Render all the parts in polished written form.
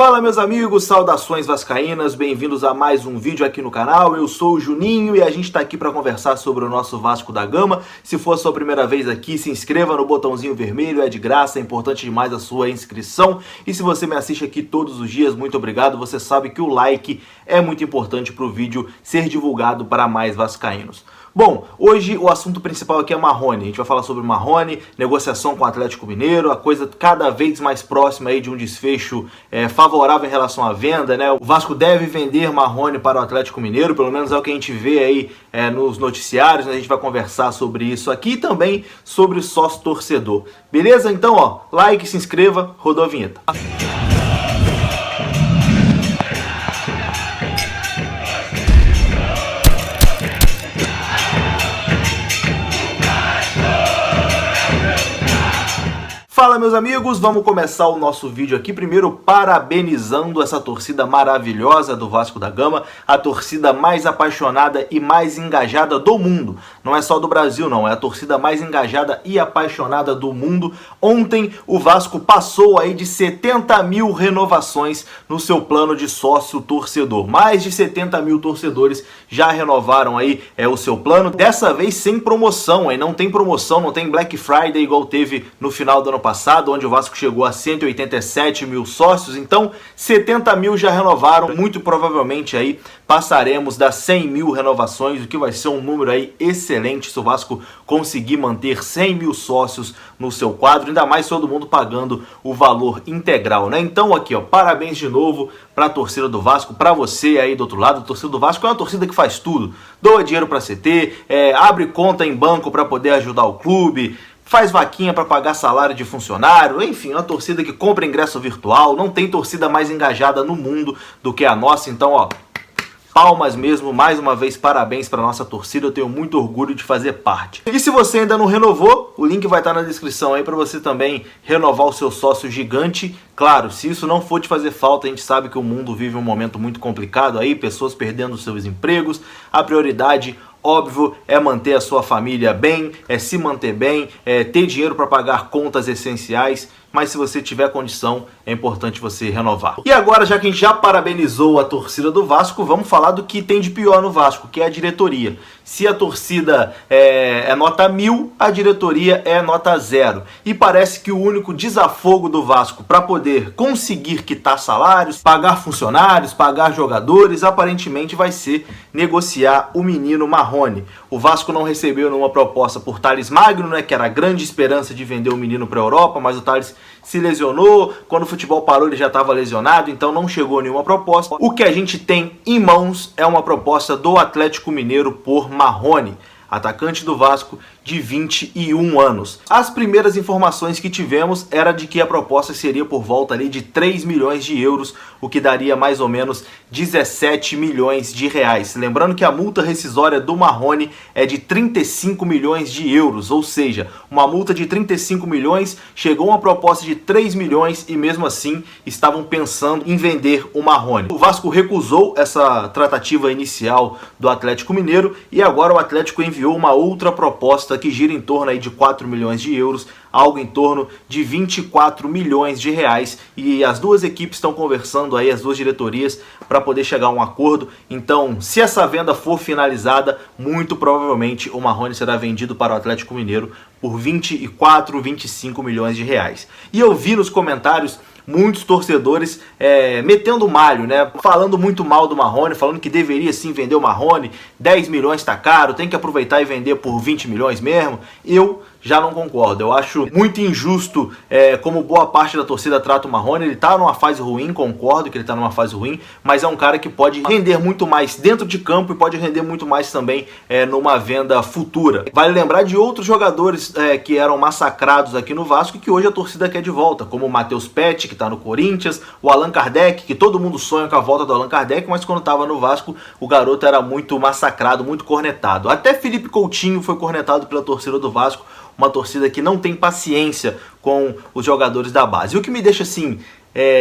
Fala meus amigos, saudações vascaínas, bem-vindos a mais um vídeo aqui no canal. Eu sou o Juninho e a gente está aqui para conversar sobre o nosso Vasco da Gama. Se for a sua primeira vez aqui, se inscreva no botãozinho vermelho, é de graça, é importante demais a sua inscrição. E se você me assiste aqui todos os dias, muito obrigado. Você sabe que o like é muito importante para o vídeo ser divulgado para mais vascaínos. Bom, hoje o assunto principal aqui é Marrone. A gente vai falar sobre Marrone, negociação com o Atlético Mineiro, a coisa cada vez mais próxima aí de um desfecho favorável em relação à venda, né? O Vasco deve vender Marrone para o Atlético Mineiro, pelo menos é o que a gente vê aí nos noticiários, né? A gente vai conversar sobre isso aqui e também sobre o sócio-torcedor. Beleza? Então, ó, like, se inscreva, rodou a vinheta. Fala meus amigos, vamos começar o nosso vídeo aqui primeiro parabenizando essa torcida maravilhosa do Vasco da Gama, a torcida mais apaixonada e mais engajada do mundo. Não é só do Brasil não, é a torcida mais engajada e apaixonada do mundo. Ontem o Vasco passou aí de 70 mil renovações no seu plano de sócio torcedor. Mais de 70 mil torcedores já renovaram aí o seu plano, dessa vez sem promoção, não tem promoção, não tem Black Friday igual teve no final do ano passado, onde o Vasco chegou a 187 mil sócios. Então 70 mil já renovaram, muito provavelmente aí passaremos das 100 mil renovações, o que vai ser um número aí excelente se o Vasco conseguir manter 100 mil sócios no seu quadro, ainda mais todo mundo pagando o valor integral, né? Então aqui, ó, parabéns de novo para a torcida do Vasco, para você aí do outro lado. A torcida do Vasco é uma torcida que faz tudo, doa dinheiro para CT, abre conta em banco para poder ajudar o clube, faz vaquinha para pagar salário de funcionário, enfim, uma torcida que compra ingresso virtual. Não tem torcida mais engajada no mundo do que a nossa. Então, ó, palmas mesmo, mais uma vez parabéns para nossa torcida, eu tenho muito orgulho de fazer parte. E se você ainda não renovou, o link vai estar na descrição aí para você também renovar o seu sócio gigante. Claro, se isso não for te fazer falta, a gente sabe que o mundo vive um momento muito complicado aí, pessoas perdendo seus empregos, a prioridade, óbvio, é manter a sua família bem, é se manter bem, é ter dinheiro para pagar contas essenciais, mas se você tiver condição, é importante você renovar. E agora, já que a gente já parabenizou a torcida do Vasco, vamos falar do que tem de pior no Vasco, que é a diretoria. Se a torcida é nota 1000, a diretoria é nota 0. E parece que o único desafogo do Vasco para poder conseguir quitar salários, pagar funcionários, pagar jogadores, aparentemente vai ser negociar o menino Marrone. O Vasco não recebeu nenhuma proposta por Thales Magno, né, que era a grande esperança de vender o menino para a Europa, mas o Thales se lesionou, quando o futebol parou ele já estava lesionado, então não chegou nenhuma proposta. O que a gente tem em mãos é uma proposta do Atlético Mineiro por Marrone, atacante do Vasco de 21 anos. As primeiras informações que tivemos era de que a proposta seria por volta ali de 3 milhões de euros, o que daria mais ou menos 17 milhões de reais. Lembrando que a multa rescisória do Marrone é de 35 milhões de euros, ou seja, uma multa de 35 milhões, chegou uma proposta de 3 milhões e mesmo assim estavam pensando em vender o Marrone. O Vasco recusou essa tratativa inicial do Atlético Mineiro e agora o Atlético enviou uma outra proposta que gira em torno aí de 4 milhões de euros, algo em torno de 24 milhões de reais, e as duas equipes estão conversando aí, as duas diretorias, para poder chegar a um acordo. Então, se essa venda for finalizada, muito provavelmente o Marrone será vendido para o Atlético Mineiro por 24, 25 milhões de reais. E eu vi nos comentários muitos torcedores metendo malho, né? Falando muito mal do Marrone, falando que deveria sim vender o Marrone, 10 milhões está caro, tem que aproveitar e vender por 20 milhões mesmo. Eu já não concordo, eu acho muito injusto como boa parte da torcida trata o Marrone. Ele tá numa fase ruim, concordo que ele tá numa fase ruim, mas é um cara que pode render muito mais dentro de campo e pode render muito mais também numa venda futura. Vale lembrar de outros jogadores que eram massacrados aqui no Vasco e que hoje a torcida quer de volta, como o Matheus Petti, que tá no Corinthians, o Allan Kardec, que todo mundo sonha com a volta do Allan Kardec, mas quando tava no Vasco, o garoto era muito massacrado, muito cornetado. Até Felipe Coutinho foi cornetado pela torcida do Vasco, uma torcida que não tem paciência com os jogadores da base. E o que me deixa assim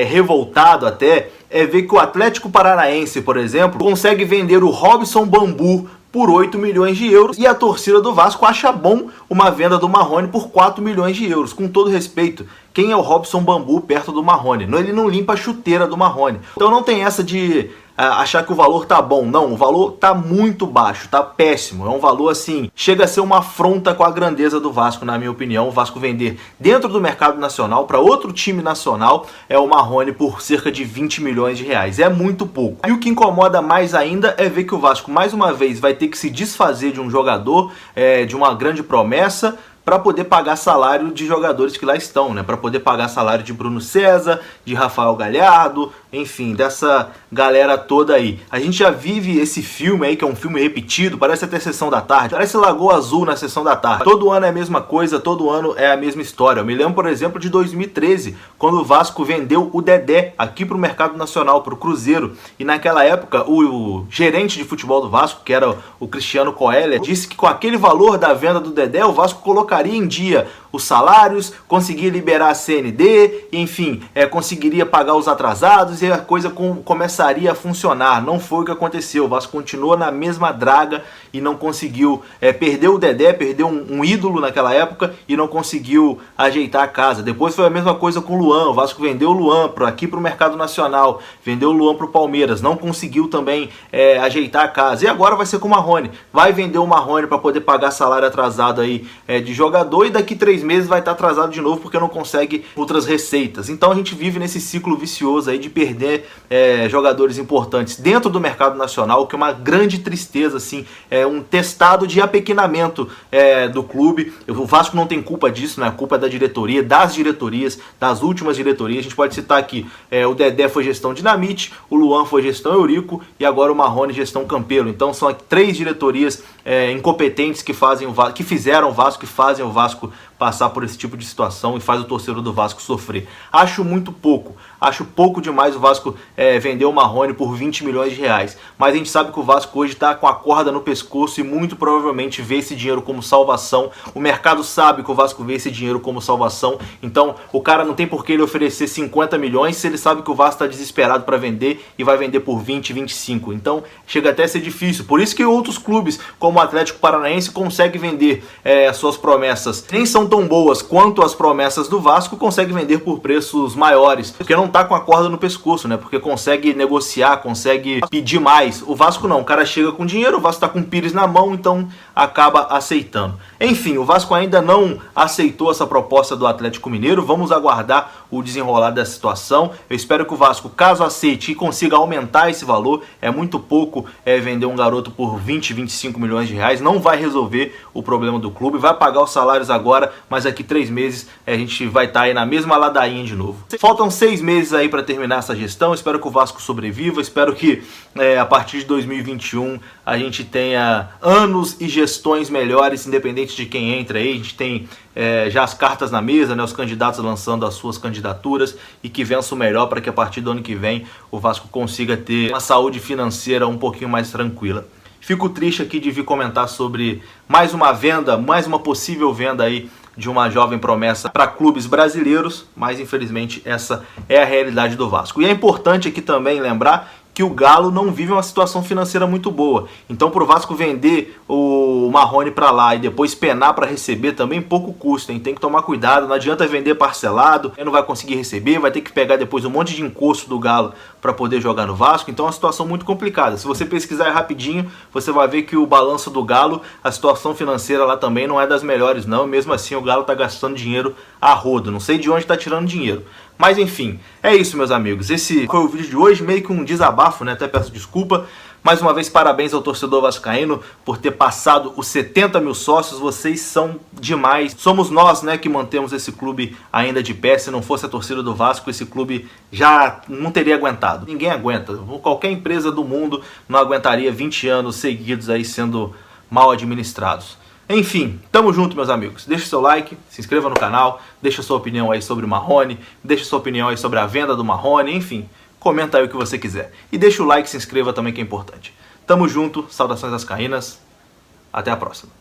revoltado até é ver que o Atlético Paranaense, por exemplo, consegue vender o Robson Bambu por 8 milhões de euros, e a torcida do Vasco acha bom uma venda do Marrone por 4 milhões de euros. Com todo respeito, quem é o Robson Bambu perto do Marrone? Ele não limpa a chuteira do Marrone. Então não tem essa de achar que o valor tá bom. Não, o valor tá muito baixo, tá péssimo. É um valor assim, chega a ser uma afronta com a grandeza do Vasco, na minha opinião. O Vasco vender dentro do mercado nacional para outro time nacional o Marrone por cerca de 20 milhões de reais. É muito pouco. E o que incomoda mais ainda é ver que o Vasco mais uma vez vai ter que se desfazer de um jogador, de uma grande promessa, para poder pagar salário de jogadores que lá estão, né? Para poder pagar salário de Bruno César, de Rafael Galhardo, enfim, dessa galera toda aí. A gente já vive esse filme aí, que é um filme repetido, parece até Sessão da Tarde, parece Lagoa Azul na Sessão da Tarde. Todo ano é a mesma coisa, todo ano é a mesma história. Eu me lembro, por exemplo, de 2013, quando o Vasco vendeu o Dedé aqui para o mercado nacional, para o Cruzeiro. E naquela época, o gerente de futebol do Vasco, que era o Cristiano Coelho, disse que com aquele valor da venda do Dedé, o Vasco colocaria em dia os salários, conseguiria liberar a CND, enfim, conseguiria pagar os atrasados e a coisa começaria a funcionar. Não foi o que aconteceu. O Vasco continuou na mesma draga e não conseguiu. Perdeu o Dedé, perdeu um ídolo naquela época e não conseguiu ajeitar a casa. Depois foi a mesma coisa com o Luan. O Vasco vendeu o Luan aqui para o mercado nacional, vendeu o Luan para o Palmeiras, não conseguiu também ajeitar a casa. E agora vai ser com o Marrone. Vai vender o Marrone para poder pagar salário atrasado aí de jogador, e daqui 3 meses vai estar atrasado de novo porque não consegue outras receitas. Então a gente vive nesse ciclo vicioso aí de perder jogadores importantes dentro do mercado nacional, que é uma grande tristeza, assim, um testado de apequenamento do clube. O Vasco não tem culpa disso, né? A culpa é da diretoria, das diretorias, das últimas diretorias. A gente pode citar aqui, o Dedé foi gestão Dinamite, o Luan foi gestão Eurico e agora o Marrone gestão Campelo. Então são 3 diretorias incompetentes que fizeram o Vasco, que fazem o Vasco passar por esse tipo de situação e faz o torcedor do Vasco sofrer. Acho muito pouco. Acho pouco demais o Vasco vender o Marrone por 20 milhões de reais. Mas a gente sabe que o Vasco hoje está com a corda no pescoço e muito provavelmente vê esse dinheiro como salvação. O mercado sabe que o Vasco vê esse dinheiro como salvação. Então o cara não tem por que ele oferecer 50 milhões se ele sabe que o Vasco está desesperado para vender e vai vender por 20, 25. Então chega até a ser difícil. Por isso que outros clubes, como o Atlético Paranaense, conseguem vender suas promessas. Nem são tão boas quanto as promessas do Vasco, consegue vender por preços maiores, porque não tá com a corda no pescoço, né? Porque consegue negociar, consegue pedir mais. O Vasco não, o cara chega com dinheiro, o Vasco tá com o Pires na mão, então acaba aceitando. Enfim, o Vasco ainda não aceitou essa proposta do Atlético Mineiro. Vamos aguardar o desenrolar da situação. Eu espero que o Vasco, caso aceite e consiga aumentar esse valor, é muito pouco vender um garoto por 20, 25 milhões de reais, não vai resolver o problema do clube, vai pagar os salários agora, mas daqui 3 meses a gente vai estar aí na mesma ladainha de novo. Faltam 6 meses aí para terminar essa gestão. Espero que o Vasco sobreviva, espero que a partir de 2021 a gente tenha anos e gestões melhores, independente de quem entra aí. A gente tem já as cartas na mesa, né, os candidatos lançando as suas candidaturas, e que vença o melhor para que a partir do ano que vem o Vasco consiga ter uma saúde financeira um pouquinho mais tranquila. Fico triste aqui de vir comentar sobre mais uma venda, mais uma possível venda aí de uma jovem promessa para clubes brasileiros, mas infelizmente essa é a realidade do Vasco. E é importante aqui também lembrar que o Galo não vive uma situação financeira muito boa. Então, para o Vasco vender o Marrone para lá e depois penar para receber, também pouco custa, hein? Tem que tomar cuidado, não adianta vender parcelado, não vai conseguir receber, vai ter que pegar depois um monte de encosto do Galo para poder jogar no Vasco. Então é uma situação muito complicada. Se você pesquisar rapidinho, você vai ver que o balanço do Galo, a situação financeira lá também não é das melhores não, mesmo assim o Galo está gastando dinheiro a rodo, não sei de onde está tirando dinheiro. Mas enfim, é isso, meus amigos. Esse foi o vídeo de hoje, meio que um desabafo, né? Até peço desculpa. Mais uma vez, parabéns ao torcedor vascaíno por ter passado os 70 mil sócios. Vocês são demais. Somos nós, né, que mantemos esse clube ainda de pé. Se não fosse a torcida do Vasco, esse clube já não teria aguentado. Ninguém aguenta. Qualquer empresa do mundo não aguentaria 20 anos seguidos aí sendo mal administrados. Enfim, tamo junto, meus amigos. Deixa o seu like, se inscreva no canal, deixa sua opinião aí sobre o Marrone, deixa sua opinião aí sobre a venda do Marrone, enfim, comenta aí o que você quiser. E deixa o like, se inscreva também, que é importante. Tamo junto, saudações vascaínas, até a próxima.